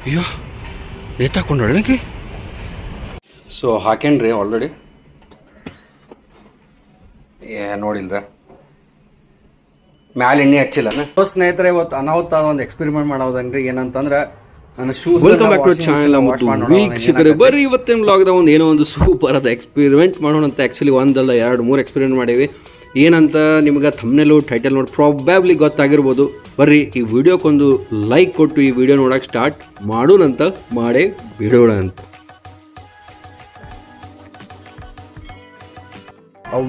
ಅಯ್ಯೋ ನೇತಾಕೊಂಡೊಳಗೆ ಸೊ ಹಾಕೇನ್ರಿ ಆಲ್ರೆಡಿ ನೋಡಿಲ್ದ ಮ್ಯಾಲ ಎಣ್ಣೆ ಹಚ್ಚಿಲ್ಲನ. ಸ್ನೇಹಿತರೆ ಇವತ್ತು ಅನಾಹುತ ಒಂದು ಎಕ್ಸ್ಪೆರಿಮೆಂಟ್ ಮಾಡೋದನ್ರಿ. ಏನಂತಂದ್ರೆ ನನ್ನ shoes welcome back to channel ಮತ್ತು ವೀಕ್ಷಕರೇ, ಬರ್ರಿ ಇವತ್ತಿನ ವ್ಲಾಗ್ದಾಗ ಒಂದು ಏನೋ ಒಂದು ಸೂಪರ್ ಆದ ಎಕ್ಸ್ಪೆರಿಮೆಂಟ್ ಮಾಡೋಣ ಅಂತ. ಆ್ಯಕ್ಚುಲಿ ಒಂದಲ್ಲ 2-3 ಎಕ್ಸ್ಪೆರಿಮೆಂಟ್ ಮಾಡೀವಿ. ಏನಂತ ನಿಮ್ಗೆ ಥಂಬ್ನೇಲು ಟೈಟಲ್ ನೋಡಿ ಪ್ರಾಬಬ್ಲಿ ಗೊತ್ತಾಗಿರ್ಬೋದು. ಬರ್ರಿ ಈ ವಿಡಿಯೋಕ್ಕೊಂದು ಲೈಕ್ ಕೊಟ್ಟು ಈ ವಿಡಿಯೋ ನೋಡೋಕೆ ಸ್ಟಾರ್ಟ್ ಮಾಡೋಣಂತ, ಮಾಡೇ ಬಿಡೋಣ ಅಂತ.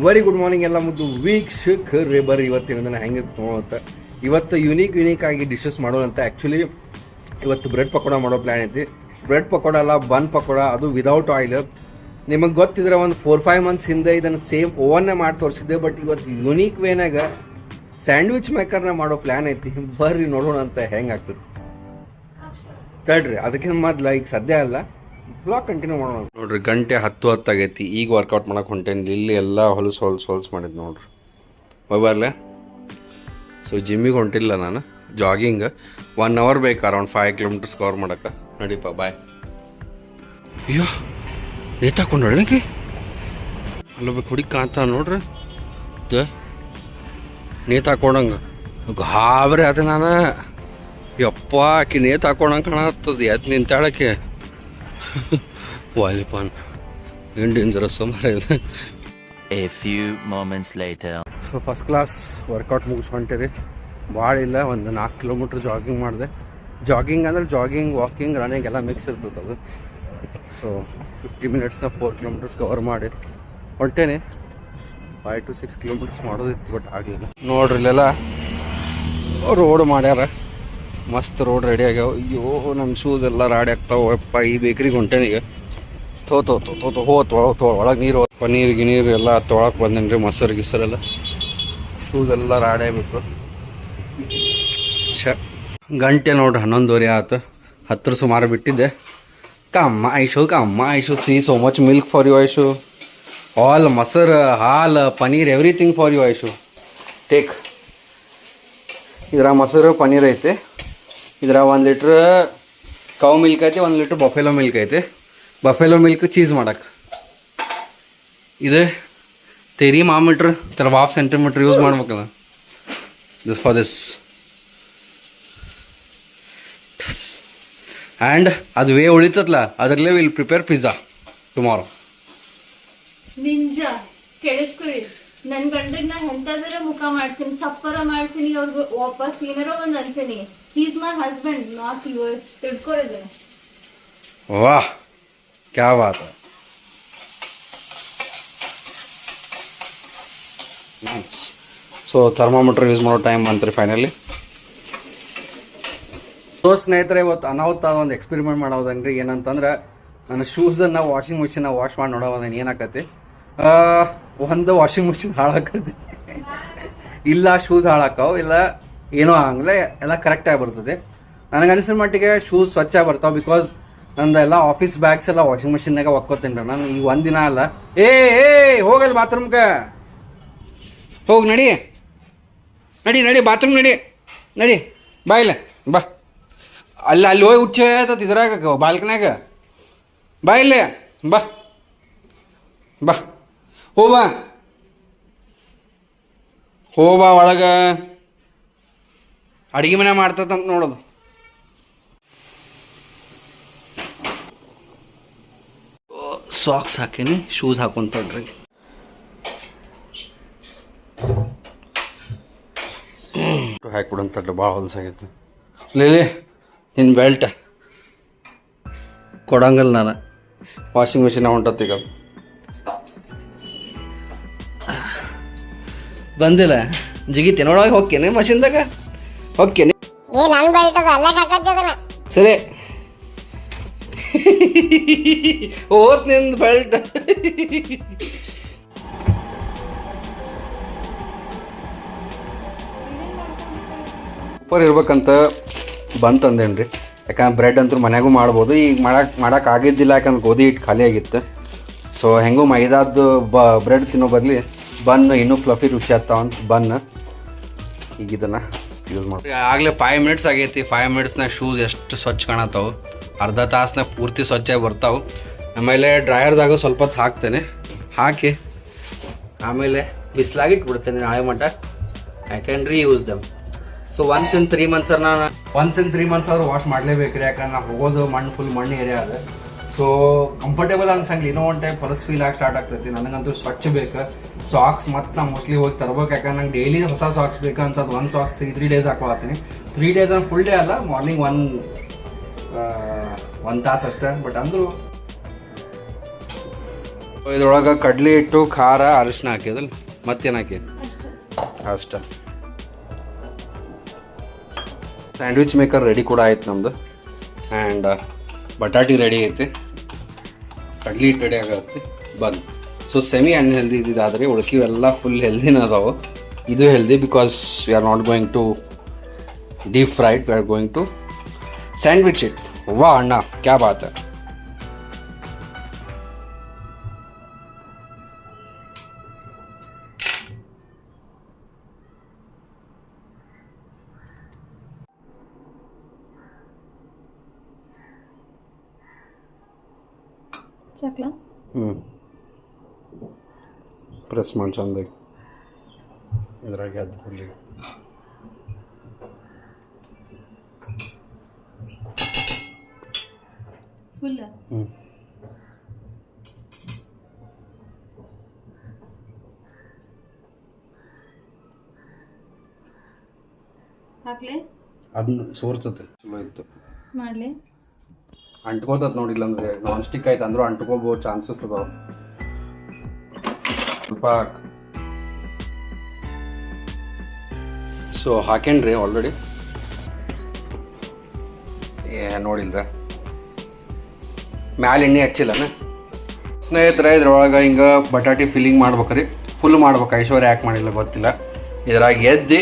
ವೆರಿ ಗುಡ್ ಮಾರ್ನಿಂಗ್ ಎಲ್ಲ ಮುದ್ದು ವೀಕ್ಷಕರೇ. ಬರ್ರಿ ಇವತ್ತಿನ ದಿನ ಹೆಂಗೆ ನೋಡುತ್ತೆ. ಇವತ್ತು ಯುನೀಕ್ ಆಗಿ ಡಿಶಸ್ ಮಾಡೋಣಂತ. ಆ್ಯಕ್ಚುಲಿ ಇವತ್ತು ಬ್ರೆಡ್ ಪಕೋಡ ಮಾಡೋ ಪ್ಲ್ಯಾನ್ ಐತಿ. ಬ್ರೆಡ್ ಪಕೋಡ ಅಲ್ಲ, ಬನ್ ಪಕೋಡ, ಅದು ವಿದೌಟ್ ಆಯಿಲ್. ನಿಮಗೆ ಗೊತ್ತಿದ್ರೆ ಒಂದು 4-5 ಮಂತ್ಸ್ ಹಿಂದೆ ಇದನ್ನು ಸೇಮ್ ಓವನ್ನೇ ಮಾಡಿ ತೋರಿಸಿದ್ದೆ. ಬಟ್ ಇವತ್ತು ಯುನೀಕ್ ವೇನಾಗ ಸ್ಯಾಂಡ್ವಿಚ್ ಮೇಕರ್ನ ಮಾಡೋ ಪ್ಲ್ಯಾನ್ ಐತಿ. ಬರ್ರಿ ನೋಡೋಣ ಅಂತ ಹೆಂಗೆ ಆಗ್ತದೆ. ತಡ್ರಿ ಅದಕ್ಕಿಂತ ಮೊದಲು ಈಗ ಸದ್ಯ ಅಲ್ಲ, ಬ್ಲಾಗ್ ಕಂಟಿನ್ಯೂ ಮಾಡೋಣ. ನೋಡ್ರಿ ಗಂಟೆ 10 ಆಗೈತಿ. ಈಗ ವರ್ಕೌಟ್ ಮಾಡಕ್ಕೆ ಹೊಂಟೇನಿ. ಇಲ್ಲಿ ಎಲ್ಲ ಹೊಲಸು ಮಾಡಿದ್ದು ನೋಡ್ರಿ. ಬರ್ಲೆ ಸೊ ಜಿಮ್ಮಿಗೆ ಹೊಂಟಿಲ್ಲ ನಾನು, ಜಾಗಿಂಗ್ 1 ಅವರ್ ಬೇಕು, ಅರೌಂಡ್ 5 ಕಿಲೋಮೀಟರ್ಸ್ ಕವರ್ ಮಾಡೋಕ್ಕೆ. ನಡೀಪ ಬಾಯ್. ಅಯ್ಯೋ ನೇತಾಕೊಂಡೊಳಗೆ ಅಲ್ಲೊಬ್ಬ ಹುಡುಗಿ ಕಾಂತ ನೋಡ್ರಿ, ನೇತಾಕೊಂಡಂಗೆ ಗಾಬರಿ ಅದ. ನಾನು ಯಪ್ಪ ಆಕಿ ನೇತಾಕೊಂಡಂಗೆ ಕಾಣತ್ತದ. ಎದ್ದು ನಿಂತಾಳಕ್ಕೆ ವಾಲಿಪಾನ್ ಏನು ಡೇಂಜರಸ್ ಮರ ಇದೆ. A few moments later. So first class workout ಮುಗಿಸ್ಕೊಂತೀರಿ. ಭಾಳ ಇಲ್ಲ, ಒಂದು 4 ಕಿಲೋಮೀಟ್ರ್ ಜಾಗಿಂಗ್ ಮಾಡಿದೆ. ಜಾಗಿಂಗ್ ಅಂದರೆ ಜಾಗಿಂಗ್, ವಾಕಿಂಗ್, ರನ್ನಿಂಗ್ ಎಲ್ಲ ಮಿಕ್ಸ್ ಇರ್ತದೆ ಅದು. ಸೊ 50 ಮಿನಿಟ್ಸ್ನ 4 ಕಿಲೋಮೀಟರ್ಸ್ ಕವರ್ ಮಾಡಿ ಹೊಂಟೇನೆ. 5 to 6 ಕಿಲೋಮೀಟರ್ಸ್ ಮಾಡೋದಿತ್ತು, ಬಟ್ ಆಗಲಿಲ್ಲ. ನೋಡ್ರಿ ಇಲ್ಲೆಲ್ಲ ರೋಡ್ ಮಾಡ್ಯಾರ, ಮಸ್ತ್ ರೋಡ್ ರೆಡಿ ಆಗ್ಯಾವ. ಅಯ್ಯೋ ನನ್ನ ಶೂಸ್ ಎಲ್ಲ ರಾಡಿ ಆಗ್ತಾವೆ. ಯಪ್ಪ ಈ ಬೇಕ್ರಿಗೆ ಹೊಂಟೇನೆ ಈಗ. ಒಳಗೆ ನೀರು, ಪನ್ನೀರ್ ಗಿನೀರು ಎಲ್ಲ ತೊಳಕ್ಕೆ ಬಂದೇನಿ ರೀ. ಮೊಸರು ಗಿಸರೆಲ್ಲ ಶೂಸ್ ಎಲ್ಲ ರಾಡಿ ಆಗ್ಬಿಟ್ರು. ಗಂಟೆ ನೋಡ್ರಿ 11:30 ಆಯ್ತು. 10 ಸುಮಾರು ಬಿಟ್ಟಿದ್ದೆ. ಕಮ್ಮ Aishu see so much milk for you Aishu. All ಮೊಸರು, ಹಾಲು, paneer, everything for you Aishu. Take. ಇದ್ರ ಮೊಸರು ಪನೀರ್ ಐತೆ. ಇದ್ರ 1 ಲೀಟ್ರ್ ಕೌ ಮಿಲ್ಕ್ ಐತಿ, 1 ಲೀಟ್ರ್ ಬಫೆಲೋ ಮಿಲ್ಕ್ ಐತಿ. ಬಫೆಲೋ ಮಿಲ್ಕ್ ಚೀಸ್ ಮಾಡಕ್ಕೆ. ಇದು ತೆರಿ ಮಾಮೀಟ್ರ್ 12 ಸೆಂಟಿಮೀಟ್ರ್ ಯೂಸ್ ಮಾಡ್ಬೇಕಲ್ಲ. This for this. ಆ್ಯಂಡ್ ಅದು ವೇ ಉಳಿತತ್ಲ, ಅದರಲ್ಲೇ ವಿಲ್ ಪ್ರಿಪೇರ್ ಪಿಜ್ಜಾ ಟುಮಾರೋ. ನಿಂಜ ಕೇಳಿಸ್ಕೊರಿ, ನನ್ನ ಗಂಡಗ್ ನಾ ಎಂತಾದ್ರೆ ಮುಖ ಮಾಡ್ತೀನಿ, ಸಪ್ಪರ ಮಾಡ್ತೀನಿ, ಅವ್ರಿಗೆ ವಾಪಸ್ ಏನಾರೋ ಒಂದು ಅನ್ತೀನಿ. Is my husband, not yours. ತಿಳ್ಕೊಳ್ಳಿ. ವಾಹ್ ಕ್ಯಾ ಬಾತ್. ಸೊ ಥರ್ಮಾಮೀಟರ್ ಯೂಸ್ ಮಾಡೋ ಟೈಮ್ ಅಂತಾರೆ ಫೈನಲಿ. ಸೊ ಸ್ನೇಹಿತರೆ, ಇವತ್ತು ಅನಾಹುತ ಒಂದು ಎಕ್ಸ್ಪೆರಿಮೆಂಟ್ ಮಾಡೋದನ್ರಿ. ಏನಂತಂದ್ರೆ ನನ್ನ ಶೂಸನ್ನು ವಾಷಿಂಗ್ ಮಿಷಿನ ವಾಶ್ ಮಾಡಿ ನೋಡೋದನ್ನ ಏನಾಕತಿ. ಒಂದು ವಾಷಿಂಗ್ ಮಿಷಿನ್ ಹಾಳಾಕತಿ, ಇಲ್ಲ ಶೂಸ್ ಹಾಳಾಕವು, ಇಲ್ಲ ಏನೋ ಆಗಂಗಿಲ್ಲ, ಎಲ್ಲ ಕರೆಕ್ಟಾಗಿ ಬರ್ತದೆ. ನನಗನ್ಸಿದ ಮಟ್ಟಿಗೆ ಶೂಸ್ ಸ್ವಚ್ಛ ಬರ್ತಾವೆ. ಬಿಕಾಸ್ ನಂದು ಎಲ್ಲ ಆಫೀಸ್ ಬ್ಯಾಗ್ಸ್ ಎಲ್ಲ ವಾಷಿಂಗ್ ಮಿಷಿನ್ನಾಗ ಒಕ್ಕೋತೀನಿ ರೀ ನಾನು. ಈಗ ಒಂದಿನ ಅಲ್ಲ. ಏ ಹೋಗಲ್ಲ ಬಾತ್ರೂಮ್ಗೆ, ಹೋಗಿ ನಡಿ ಬಾತ್ರೂಮ್ ನಡಿ ಬಾ. ಇಲ್ಲ ಬಾ, ಅಲ್ಲಿ ಹೋಗಿ ಹುಚ್ಚ ಇದ್ರಾಗ ಬಾಲ್ಕನ್ಯಾಗ. ಬಾ ಇಲ್ಲೇ ಬಾ ಹೋ ಬಾ ಒಳಗೆ. ಅಡುಗೆ ಮನೆ ಮಾಡ್ತದಂತ ನೋಡೋದು. Socks ಹಾಕೀನಿ, shoes ಹಾಕೊಂತಡ್ರಿ. ಹಾಕ್ಬಿಡಂತಡ್ರಿ, ಭಾಳ ಹೊಲಸಾಗೈತಿ. ಲೇ ನಿನ್ನ ಬೆಲ್ಟ್ ಕೊಡಂಗಲ್ಲ ನಾನು. ವಾಷಿಂಗ್ ಮಿಷಿನ್ ಹೊಂಟತ್ತೀಗ. ಬಂದಿಲ್ಲ ಜಿಗಿತೇನೆ ಒಳಗೆ ಹೋಗ್ತೇನೆ ಮಷಿನ್ದಾಗ ಹೋಗ್ತೇನೆ. ಸರಿ ಓತ್ ನಿಂದು ಬೆಲ್ಟ್. ಸೂಪರ್ ಇರ್ಬೇಕಂತ ಬಂತಂದೇನು ರೀ. ಯಾಕಂದ್ರೆ ಬ್ರೆಡ್ ಅಂತೂ ಮನ್ಯಾಗೂ ಮಾಡ್ಬೋದು. ಈಗ ಮಾಡಕ್ಕೆ ಆಗಿದ್ದಿಲ್ಲ, ಯಾಕಂದ್ರೆ ಗೋಧಿ ಹಿಟ್ಟು ಖಾಲಿ ಆಗಿತ್ತು. ಸೊ ಹೆಂಗೂ ಮೈದಾದ್ದು ಬ್ರೆಡ್ ತಿನ್ನೋ ಬದಲಿ ಬನ್ ಇನ್ನೂ ಫ್ಲಫಿ ರುಚಿ ಆಗ್ತಾವಂತ ಬನ್. ಈಗ ಇದನ್ನು ಮಸ್ತ್ ಯೂಸ್ ಮಾಡಿ. ಆಗಲೇ 5 ಮಿನಿಟ್ಸ್ ಆಗೈತಿ. 5 ಮಿನಿಟ್ಸ್ನಾಗ ಶೂಸ್ ಎಷ್ಟು ಸ್ವಚ್ಛ ಕಾಣತ್ತಾವೆ. ಅರ್ಧ ತಾಸ್ನಾಗ ಪೂರ್ತಿ ಸ್ವಚ್ಛಾಗಿ ಬರ್ತಾವೆ. ಆಮೇಲೆ ಡ್ರೈಯರ್ದಾಗ ಸ್ವಲ್ಪ ಹೊತ್ತು ಹಾಕ್ತೇನೆ. ಹಾಕಿ ಆಮೇಲೆ ಬಿಸಿಲಾಗಿಟ್ಬಿಡ್ತೇನೆ ನಾಳೆ ಮಟ್ಟ. I can reuse them. So once in 3 months ಆದ್ರೂ ವಾಶ್ ಮಾಡಲೇಬೇಕು ರೀ. ಯಾಕಂದ್ರೆ ನಾವು ಹೋಗೋದು ಫುಲ್ ಮಣ್ಣು ಏರಿಯಾ ಅದ. ಸೊ ಕಂಫರ್ಟೇಬಲ್ ಅನ್ಸಂಗಿಲ್ಲ. ಇನ್ನೂ ಒಂದು ಟೈಪ್ ಹೊಲಸು ಫೀಲ್ ಆಗಿ ಸ್ಟಾರ್ಟ್ ಆಗ್ತೈತಿ. ನನಗಂತೂ ಸ್ವಚ್ಛ ಬೇಕು. ಸಾಕ್ಸ್ ಮತ್ತು ನಾ ಮೋಸ್ಟ್ಲಿ ಹೋಗಿ ತರ್ಬೇಕು. ಯಾಕಂದ್ರೆ ನಂಗೆ ಡೈಲಿ ಹೊಸ ಸಾಕ್ಸ್ ಬೇಕಂತದ್ದು. ಒಂದು ಸಾಕ್ಸ್ 3 ಡೇಸ್ ಹಾಕೊಳತ್ತೀನಿ. 3 ಡೇಸ್ ಅಂದ್ರೆ ಫುಲ್ ಡೇ ಅಲ್ಲ, ಮಾರ್ನಿಂಗ್ ಒಂದು ತಾಸು ಅಷ್ಟೇ. ಬಟ್ ಅಂದರೂ ಇದ್ರೊಳಗೆ ಕಡ್ಲಿ ಹಿಟ್ಟು, ಖಾರ, ಅರಿಶಿನ ಹಾಕಿದಲ್ಲ, ಮತ್ತೇನು ಹಾಕಿ ಅಷ್ಟೇ. ಸ್ಯಾಂಡ್ವಿಚ್ ಮೇಕರ್ ರೆಡಿ ಕೂಡ ಆಯ್ತು ನಮ್ಮದು. ಆ್ಯಂಡ್ ಬಟಾಟಿ ರೆಡಿ ಐತಿ. ಕಡ್ಲಿ ಹಿಟ್ಟು ರೆಡಿ ಆಗತ್ತೆ. ಬಂದು ಸೊ ಸೆಮಿ ಅನ್ಹೆಲ್ದಿ ಇದಾದರೆ ಉಳ್ಕಿವೆಲ್ಲ ಫುಲ್ ಹೆಲ್ದಿನ ಅದಾವೆ. ಇದು healthy because we are not going to deep fried, we are going to sandwich it. ವಾ ಅಣ್ಣ ಕ್ಯಾ ಬಾತ್. ಸಾಕ್ಲಾ? ಪ್ರೆಸ್ ಮಾಡಿ ಚಂದಾಗಿ ಇದ್ರಾಗೆ ಅದು ಫುಲ್ಲಿ ಫುಲ್. ಹಾಕ್ಲೆ ಅದನ್ನ ಸೋರ್ತತೆ. ಚಲೋ ಇತ್ತು. ಮಾಡ್ಲಿ ಅಂಟ್ಕೋತತ್ ನೋಡಿಲ್ಲ ಅಂದ್ರೆ ನಾನ್ ಸ್ಟಿಕ್ ಆಯ್ತು ಅಂದ್ರೂ ಅಂಟ್ಕೋಬಹುದು ಚಾನ್ಸಸ್ ಅದಾವ. ಸ್ವಲ್ಪ ಸೊ ಹಾಕೇನ್ರಿ ಆಲ್ರೆಡಿ. ನೋಡಿಲ್ದ ಮ್ಯಾಲ ಎಣ್ಣೆ ಹಚ್ಚಿಲ್ಲನ ಸ್ನೇಹಿತರೆ. ಇದ್ರೊಳಗೆ ಹಿಂಗೆ ಬಟಾಟಿ ಫಿಲ್ಲಿಂಗ್ ಮಾಡ್ಬೇಕ್ರಿ. ಫುಲ್ ಮಾಡ್ಬೇಕು. ಐಶ್ವರ್ಯ ಯಾಕೆ ಮಾಡಿಲ್ಲ ಗೊತ್ತಿಲ್ಲ. ಇದ್ರಾಗ ಎದ್ದಿ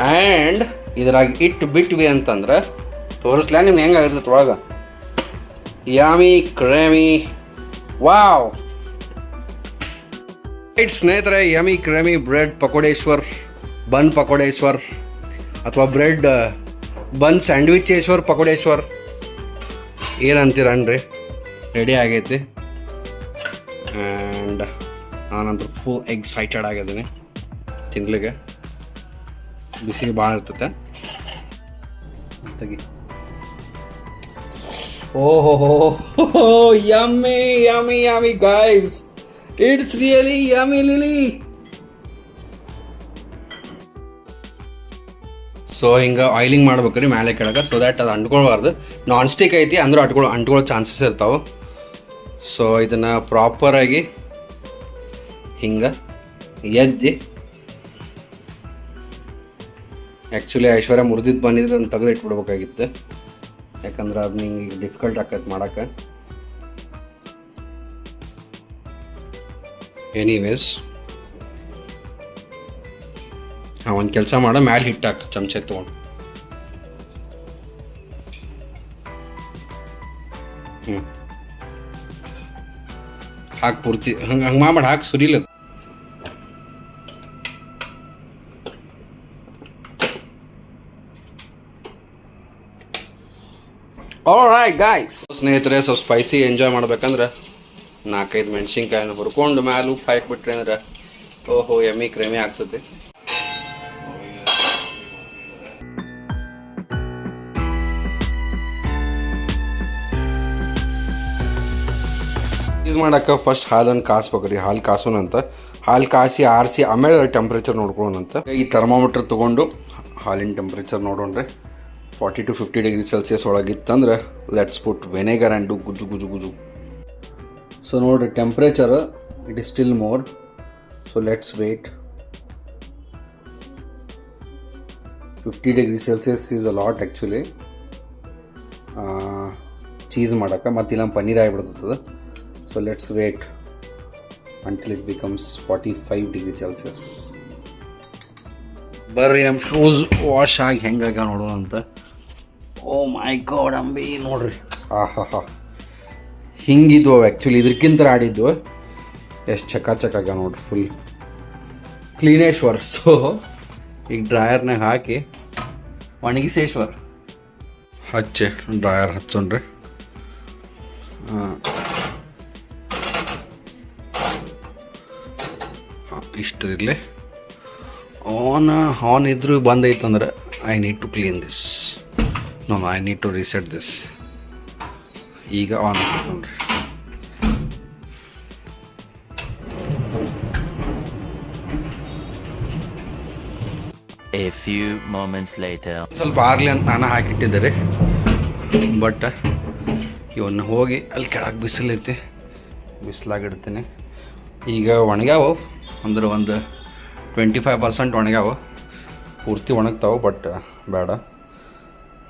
ಆ್ಯಂಡ್ ಇದ್ರಾಗ ಇಟ್ಟು ಬಿಟ್ವಿ ಅಂತಂದ್ರೆ ತೋರಿಸ್ಲಾ ನಿಮ್ಗೆ ಹೆಂಗಾಗಿರ್ತೈತೆ ಒಳಗೆ. ಯಾಮಿ ಕ್ರೇಮಿ ವಾವ್. ರೈಟ್ ಸ್ನೇಹಿತರೆ, ಯಮಿ ಕ್ರೇಮಿ ಬ್ರೆಡ್ ಪಕೋಡೇಶ್ವರ್, ಬನ್ ಪಕೋಡೇಶ್ವರ್ ಅಥವಾ ಬ್ರೆಡ್ ಬನ್ ಸ್ಯಾಂಡ್ವಿಚೇಶ್ವರ್ ಪಕೋಡೇಶ್ವರ್ ಏನಂತೀರನ್ರಿ, ರೆಡಿ ಆಗೈತಿ. ಆ್ಯಂಡ್ ನಾನಂತೂ ಫುಲ್ ಎಕ್ಸೈಟೆಡ್ ಆಗಿದ್ದೀನಿ ತಿನ್ಲಿಕ್ಕೆ. ಬಿಸಿ ಭಾಳ ಇರ್ತೈತೆ. ತೆಗಿ. ಓಹೋ yummy yummy yummy guys, it's really yummy lily. So ಹಿಂಗೆ ಆಯಿಲಿಂಗ್ ಮಾಡ್ಬೇಕ್ರಿ ಮ್ಯಾಲೆ ಕೆಳಗೆ, ಸೊ ದ್ಯಾಟ್ ಅದು ಅಂಟ್ಕೊಳ್ಬಾರ್ದು. ನಾನ್ ಸ್ಟಿಕ್ ಐತಿ ಅಂದ್ರೆ ಅಂಟ್ಕೊಳ್ಳೋ ಚಾನ್ಸಸ್ ಇರ್ತಾವೆ. ಸೊ ಇದನ್ನು ಪ್ರಾಪರಾಗಿ ಹಿಂಗೆ ಎದ್ದಿ, ಆ್ಯಕ್ಚುಲಿ ಐಶ್ವರ್ಯ ಮುರಿದಿದ್ದು ಬಂದಿದ್ರೆ ಅದನ್ನು ತೆಗೆದು ಇಟ್ಬಿಡ್ಬೇಕಾಗಿತ್ತು. ಯಾಕಂದ್ರೆ ಅದು ನಿಂಗೆ ಡಿಫಿಕಲ್ಟ್ ಆಕೈತೆ ಮಾಡೋಕ್ಕೆ. ಎನಿವೇಸ್ ಒಂದು ಕೆಲಸ ಮಾಡೋ, ಮ್ಯಾಲೆ ಹಿಟ್ಟು ಹಾಕಿ ಚಮಚೆ ತೊಗೊಂಡು. ಹಾಕಿ ಪೂರ್ತಿ ಹಂಗೆ ಮಾಡಿ ಹಾಕಿ ಸುರಿಲ್ಲ. ಆಲ್ರೈಟ್ ಗಾಯ್ಸ್, ಸ್ನೇಹಿತರೆ, ಸ್ವಲ್ಪ ಸ್ಪೈಸಿ ಎಂಜಾಯ್ ಮಾಡ್ಬೇಕಂದ್ರೆ 4-5 ಮೆಣಸಿನ್ಕಾಯಿನ ಹುರ್ಕೊಂಡು ಮ್ಯಾಲೆ ಉಪ್ಪು ಹಾಕಿಬಿಟ್ರೆ ಅಂದ್ರೆ ಓಹೋ ಯಮ್ಮಿ ಕ್ರೇಮಿ ಆಗ್ತದೆ. ಯೂಸ್ ಮಾಡೋಕೆ ಫಸ್ಟ್ ಹಾಲನ್ನು ಕಾಸ್ಬೇಕ್ರಿ. ಹಾಲು ಕಾಸೋಣಂತ, ಹಾಲು ಕಾಸಿ ಆರಿಸಿ ಆಮೇಲೆ ಟೆಂಪ್ರೇಚರ್ ನೋಡ್ಕೊಳ್ಳೋಣಂತ. ಈ ಥರ್ಮೋಮೀಟ್ರ್ ತೊಗೊಂಡು ಹಾಲಿನ ಟೆಂಪ್ರೇಚರ್ ನೋಡೋಣ್ರಿ. 40 to 50 ಡಿಗ್ರಿ ಸೆಲ್ಸಿಯಸ್ ಒಳಗಿತ್ತಂದ್ರೆ let's put vinegar and do ಗುಜು ಗುಜು ಗುಜು. ಸೊ ನೋಡಿರಿ temperature it is still more. So let's wait. 50 degree Celsius is a lot actually cheese ಮಾಡೋಕ್ಕೆ. ಮತ್ತು ಇಲ್ಲ ಪನ್ನೀರ್ ಆಗಿಬಿಡ್ತದೆ. So let's wait until it becomes 45 degree Celsius. ಬರ್ರಿ ನಮ್ಮ ಶೂಸ್ ವಾಶ್ ಆಗಿ ಹೆಂಗಾಗ ನೋಡೋಣ ಅಂತ. ಓ ಮೈ ಗಾಡ್ ಅಂಬಿ ನೋಡ್ರಿ, ಆಹಾ ಹಿಂಗಿದ್ವು ಆ್ಯಕ್ಚುಲಿ. ಇದಕ್ಕಿಂತ ಆಡಿದ್ವು. ಎಷ್ಟು ಚಕಾಚಕಾಗ ನೋಡ್ರಿ, ಫುಲ್ ಕ್ಲೀನೇಶ್ವರ್. ಸೊ ಈಗ ಡ್ರೈಯರ್ನಾಗ ಹಾಕಿ ಒಣಗಿಸೇಶ್ವರ್ ಹಚ್ಚೆ ಡ್ರಯರ್ ಹಚ್ಚೋಣ್ರಿ. ಇಷ್ಟು ಇರಲಿ. ಆನ್ ಇದ್ರೂ ಬಂದೈತಂದ್ರೆ I need to clean this. No I need to reset this. ಈಗ ಆನ್ ನೋಡ್ರಿ. A few moments later. ಸ್ವಲ್ಪ ಆಗಲಿ ಅಂತ ನಾನು ಹಾಕಿಟ್ಟಿದ್ದೆ ರೀ. ಬಟ್ ಇವನ್ನ ಹೋಗಿ ಅಲ್ಲಿ ಕೆಳಗೆ ಬಿಸಿಲೈತಿ, ಬಿಸಿಲಾಗಿಡ್ತೀನಿ. ಈಗ ಒಣಗ್ಯಾವ ಅಂದ್ರೆ ಒಂದು 25% ಒಣಗ್ಯಾವ. ಪೂರ್ತಿ ಒಣಗ್ತಾವೆ ಬಟ್ ಬೇಡ,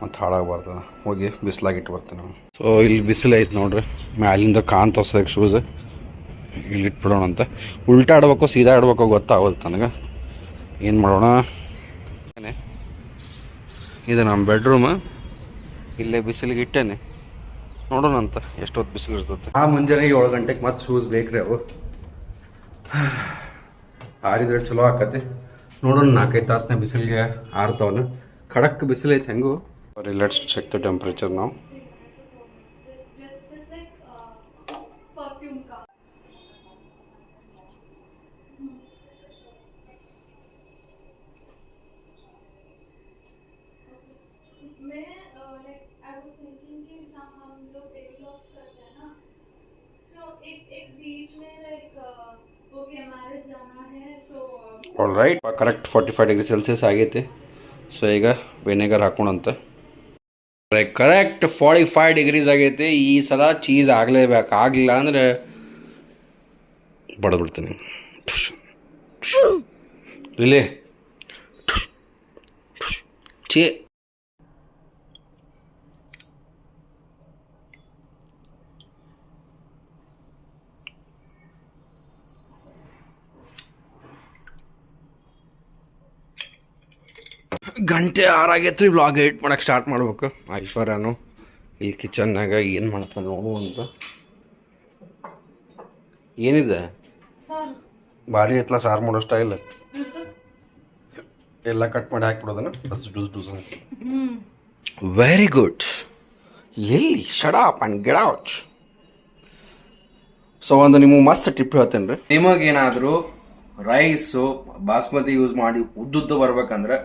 ಮತ್ತು ಹಾಳಾಗಬಾರ್ದು. ಹೋಗಿ ಬಿಸಿಲಾಗಿಟ್ಟು ಬರ್ತೀನಿ. ಸೊ ಇಲ್ಲಿ ಬಿಸಿಲು ಐತೆ ನೋಡ್ರಿ, ಮ್ಯಾಲಿಂದ ಕಾನ್ ತೋರ್ಸೋದಕ್ಕೆ ಶೂಸ್ ಇಲ್ಲಿ ಇಟ್ಬಿಡೋಣ ಅಂತ. ಉಲ್ಟಾ ಆಡ್ಬೇಕು ಸೀದಾ ಆಡ್ಬೇಕು ಗೊತ್ತಾಗಲ್ತು ನನಗೆ. ಏನು ಮಾಡೋಣ? ಇದು ನಮ್ಮ ಬೆಡ್ರೂಮ್, ಇಲ್ಲೇ ಬಿಸಿಲಿಗೆ ಇಟ್ಟೇನೆ. ನೋಡೋಣ ಅಂತ ಎಷ್ಟೊತ್ತು ಬಿಸಿಲು ಇರ್ತದೆ. ಮುಂಜಾನೆ 7 ಗಂಟೆಗೆ ಮತ್ತೆ ಶೂಸ್ ಬೇಕ್ರಿ. ಅವು ಆರಿದ್ರೆ ಚಲೋ ಆಕತಿ. ನೋಡೋಣ 4-5 ತಾಸನ್ನ ಬಿಸಿಲಿಗೆ ಆರ್ತಾವನ. ಖಡಕ್ ಬಿಸಿಲು ಐತೆ ಹೆಂಗೂ. ಲೆಟ್ಸ್ ಚೆಕ್ ದ ಟೆಂಪ್ರೇಚರ್ ನಾವು. All right, correct 45 degree Celsius ಆಗೈತಿ. ಸೊ ಈಗ ವಿನೆಗರ್ ಹಾಕೋಣಂತ. ಕರೆಕ್ಟ್ 45 ಡಿಗ್ರೀಸ್ ಆಗೈತಿ. ಈ ಸಲ ಚೀಸ್ ಆಗಲೇಬೇಕು, ಆಗಲಿಲ್ಲ ಅಂದರೆ ಬಡ್ದ್ಬಿಡ್ತೀನಿ. ಇಲ್ಲಿ ಚೀ ಗಂಟೆ 6 ಆಗೈತ್ರಿ. ವ್ಲಾಗ್ ಎಡಿಟ್ ಮಾಡೋಕ್ಕೆ ಸ್ಟಾರ್ಟ್ ಮಾಡ್ಬೇಕು. ಐಶ್ವರ್ಯನು ಇಲ್ಲಿ ಕಿಚನ್ನಾಗ ಏನು ಮಾಡ್ತಾನೆ ನೋಡು ಅಂತ. ಏನಿದೆ ಭಾರಿ ಐತ್ಲ ಸಾರು ಮಾಡೋ ಸ್ಟೈಲ್. ಎಲ್ಲ ಕಟ್ ಮಾಡಿ ಹಾಕ್ಬಿಡೋದನ್ನ ಡೂಸ್ ಅಂತ. Very good. ಎಲ್ಲಿ shut up and get out. So ಒಂದು ನಿಮಗೆ ಮಸ್ತ್ ಟಿಪ್ ಹೇಳ್ತೇನೆ ರೀ. ನಿಮಗೇನಾದರೂ ರೈಸು ಬಾಸ್ಮತಿ ಯೂಸ್ ಮಾಡಿ ಉದ್ದುದ್ದು ಬರ್ಬೇಕಂದ್ರೆ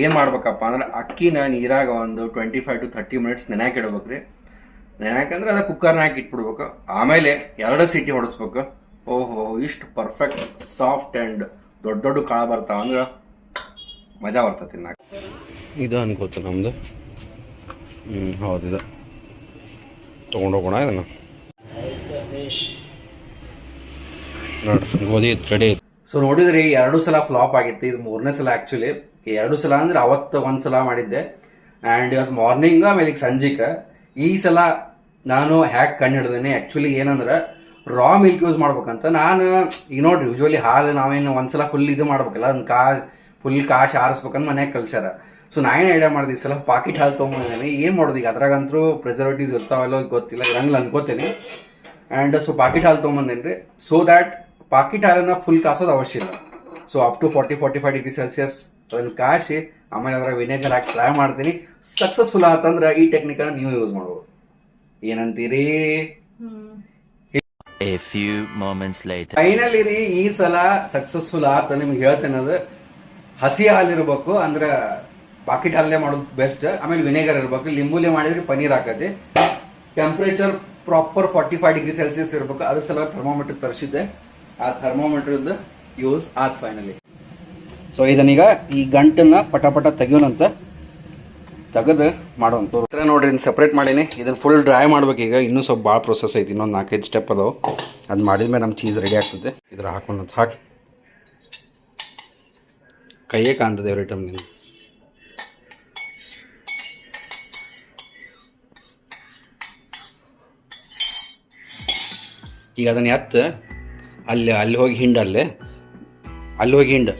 ಏನು ಮಾಡ್ಬೇಕಪ್ಪ ಅಂದ್ರೆ ಅಕ್ಕಿನ ನೀರಾಗ ಒಂದು 25 to 30 ಮಿನಿಟ್ಸ್ ನೆನೆಯಾಕೆ ಇಡ್ಬೇಕು ರೀ. ನೆನೆಯಾಕಂದ್ರೆ ಅದು ಕುಕ್ಕರ್ನ ಹಾಕಿ ಇಟ್ಬಿಡ್ಬೇಕು. ಆಮೇಲೆ 2 ಸೀಟಿ ಹೊಡಿಸ್ಬೇಕು. ಓಹೋ, ಇಷ್ಟು ಪರ್ಫೆಕ್ಟ್ ಸಾಫ್ಟ್ ಆ್ಯಂಡ್ ದೊಡ್ಡ ದೊಡ್ಡ ಕಾಳು ಬರ್ತಾವ ಅಂದ್ರೆ ಮಜಾ ಬರ್ತದೆ ತಿನ್ನಕ್ಕೆ. ಇದು ಅನ್ಕೋತ ನಮ್ದು. ಹೌದಿದೆ, ತೊಗೊಂಡೋಗೋಣ ಇದನ್ನು. ನೋಡ್ರಿ ಗೋಧಿ ರೆಡಿ. ಸೊ ನೋಡಿದ್ರಿ 2 ಸಲ ಫ್ಲಾಪ್ ಆಗಿತ್ತು. ಇದು 3ನೇ ಸಲ ಆ್ಯಕ್ಚುಲಿ. 2 ಸಲ ಅಂದ್ರೆ ಅವತ್ತು 1 ಸಲ ಮಾಡಿದ್ದೆ ಆ್ಯಂಡ್ ಇವತ್ತು ಮಾರ್ನಿಂಗ್ ಆಮೇಲೆ ಈಗ ಸಂಜೆಗೆ. ಈ ಸಲ ನಾನು ಹ್ಯಾಕ್ ಕಂಡು ಹಿಡ್ದೇನೆ. ಆ್ಯಕ್ಚುಲಿ ಏನಂದ್ರೆ ರಾ ಮಿಲ್ಕ್ ಯೂಸ್ ಮಾಡ್ಬೇಕಂತ ನಾನು. ಈಗ ನೋಡ್ರಿ ಯೂಶ್ವಲಿ ಹಾಲು ನಾವೇನು 1 ಸಲ ಫುಲ್ ಇದು ಮಾಡ್ಬೇಕಲ್ಲ, ಅದನ್ನ ಫುಲ್ ಕಾಶ್ ಆರಿಸ್ಬೇಕಂತ ಮನ್ಯಾಗ ಕಳ್ಸ್ಯಾರ. ಸೊ ನಾನೇನು ಐಡಿಯಾ ಮಾಡಿದೆ, ಈ ಸಲ ಪಾಕೆಟ್ ಹಾಲು ತೊಗೊಂಡಿದ್ದೀನಿ. ಏನು ಮಾಡೋದು ಈಗ, ಅದ್ರಾಗಂತೂ ಪ್ರಿಸರ್ವೇಟಿವ್ಸ್ ಇರ್ತಾವಲ್ಲೋ ಗೊತ್ತಿಲ್ಲ, ಇರಂಗಿಲ್ಲ ಅನ್ಕೋತೀನಿ. ಆ್ಯಂಡ್ ಸೊ ಪಾಕೆಟ್ ಹಾಲು ತೊಗೊಂಬಂದೇನಿ ರೀ. ಸೊ ದ್ಯಾಟ್ ಪಾಕೆಟ್ ಹಾಲನ್ನ ಫುಲ್ ಕಾಸೋದು ಅವಶ್ಯ ಇಲ್ಲ. So up to 40-45 degree Celsius ಅದನ್ನು ಕಾಶಿ ಆಮೇಲೆ ಅದ್ರಾಗ ವಿನೆಗರ್ ಹಾಕಿ ಟ್ರೈ ಮಾಡ್ತೀನಿ. ಸಕ್ಸಸ್ಫುಲ್ ಆತಂದ್ರೆ ಈ ಟೆಕ್ನಿಕನ್ನ ನೀವು ಯೂಸ್ ಮಾಡ್ಬೋದು. ಏನಂತೀರಿ? A few moments later. Finally ರೀ ಈ ಸಲ ಸಕ್ಸಸ್ಫುಲ್ ಆತ. ನಿಮ್ಗೆ ಹೇಳ್ತೇನೆ, ಅದು ಹಸಿ ಹಾಲಿರ್ಬೇಕು, ಅಂದ್ರೆ ಪಾಕೆಟ್ ಹಾಲೇ ಮಾಡೋದು ಬೆಸ್ಟ್. ಆಮೇಲೆ ವಿನೆಗರ್ ಇರ್ಬೇಕು. ಲಿಂಬುಲೆ ಮಾಡಿದ್ರೆ ಪನೀರ್ ಹಾಕತಿ. ಟೆಂಪ್ರೇಚರ್ ಪ್ರಾಪರ್ 45 ಡಿಗ್ರಿ ಸೆಲ್ಸಿಯಸ್ ಇರ್ಬೇಕು. ಅದ್ರ ಸಲ ಥರ್ಮೋಮೀಟರ್ ತರಿಸಿದ್ದೆ. ಆ ಥರ್ಮೋಮೀಟರ್ದು ಯೂಸ್ ಆತ್ ಫೈನಲಿ. ಸೊ ಇದನ್ನೀಗ ಈ ಗಂಟನ್ನ ಪಟ ತೆಗಿಯೋಣಂತ. ತೆಗೆದು ಮಾಡೋಂತ ನೋಡ್ರಿ, ಇದನ್ನ ಸಪ್ರೇಟ್ ಮಾಡೀನಿ. ಇದನ್ನು ಫುಲ್ ಡ್ರೈ ಮಾಡ್ಬೇಕು. ಈಗ ಇನ್ನೂ ಸ್ವಲ್ಪ ಭಾಳ ಪ್ರೊಸೆಸ್ ಐತಿ, ಇನ್ನೊಂದು 4-5 ಸ್ಟೆಪ್ ಅದಾವೆ. ಅದು ಮಾಡಿದ್ಮೇಲೆ ನಮ್ಮ ಚೀಸ್ ರೆಡಿ ಆಗ್ತದೆ. ಇದ್ರ ಹಾಕೊಂಡಂತ ಹಾಕಿ ಕೈಯೇ ಕಾಣ್ತದೆ ಎವ್ರಿ ಟೈಮ್ ನೀನು. ಈಗ ಅದನ್ನು ಎತ್ತ ಅಲ್ಲಿ ಹೋಗಿ ಹಿಂಡು, ಅಲ್ಲಿ ಹೋಗಿ ಹಿಂಡು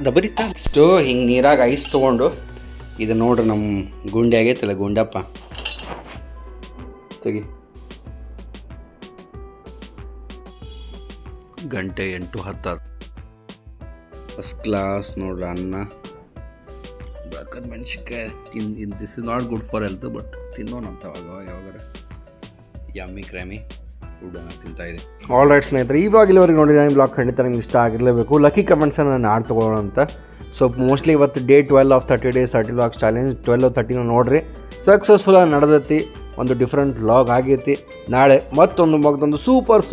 ದಬರಿತ್ತ. ಇಷ್ಟು ಹಿಂಗೆ ನೀರಾಗ ಐಸ್ ತೊಗೊಂಡು ಇದು ನೋಡ್ರಿ ನಮ್ಮ ಗುಂಡೆ ಆಗೈತಲ್ಲ, ಗುಂಡಪ್ಪ ತೆಗಿ. ಗಂಟೆ 8-10 ಫಸ್ಟ್ ಕ್ಲಾಸ್ ನೋಡ್ರಿ. ಅನ್ನ ಖಾರದ ಮೆಣಸಿನ್ಕಾಯಿ ತಿಂದು this is not good for health, but ತಿನ್ನೋಣಂತ ಯಾವಾಗಾರ ಯಮ್ಮಿ ಕ್ರ್ಯಾಮಿ ಫುಡ್ಡನ್ನು ತಿಂತಾಯಿದೆ. ಆಲ್ ರೈಟ್ ಸ್ನೇಹಿತರೆ, ಈ ಬ್ಲಾಗ್ ಇಲ್ಲಿವರೆಗೆ ನೋಡಿ ನಾನು ಬ್ಲಾಗ್ ಖಂಡಿತ ನಿಮ್ಗೆ ಇಷ್ಟ ಆಗಿರಲೇಬೇಕು. ಲಕ್ಕಿ ಕಮೆಂಟ್ಸನ್ನು ನಾನು ನಾಳೆ ತೊಗೊಳ್ಳೋಣ ಅಂತ. ಸೊ ಮೋಸ್ಟ್ಲಿ ಇವತ್ತು day 12 of 30 days 30 vlogs challenge 12-13 ನೋಡಿರಿ, ಸಕ್ಸಸ್ಫುಲ್ಲಾಗಿ ನಡೆದೈತಿ, ಒಂದು ಡಿಫ್ರೆಂಟ್ ವ್ಲಾಗ್ ಆಗೈತಿ. ನಾಳೆ ಮತ್ತೊಂದು ಸೂಪರ್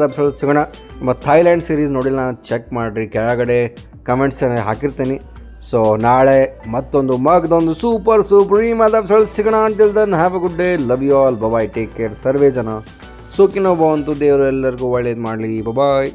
ಎಪಿಸೋಡ್ ಸಿಗೋಣ. ಮತ್ತು ಥೈಲ್ಯಾಂಡ್ ಸೀರೀಸ್ ನೋಡಿಲ್ಲ ನಾನು ಚೆಕ್ ಮಾಡಿರಿ, ಕೆಳಗಡೆ ಕಮೆಂಟ್ಸ್ ಹಾಕಿರ್ತೀನಿ. ಸೊ ನಾಳೆ ಮತ್ತೊಂದು ಸೂಪರ್ ಎಪಿಸೋಡ್ ಸಿಗೋಣ. Until then have a good day, love you all, bye, take care. ಸರ್ವೇ ಜನ ಸುಖಿನೋ ಭವಂತು, ದೇವರು ಎಲ್ಲರಿಗೂ ಒಳ್ಳೇದು ಮಾಡಲಿ, ಬಾಯ್.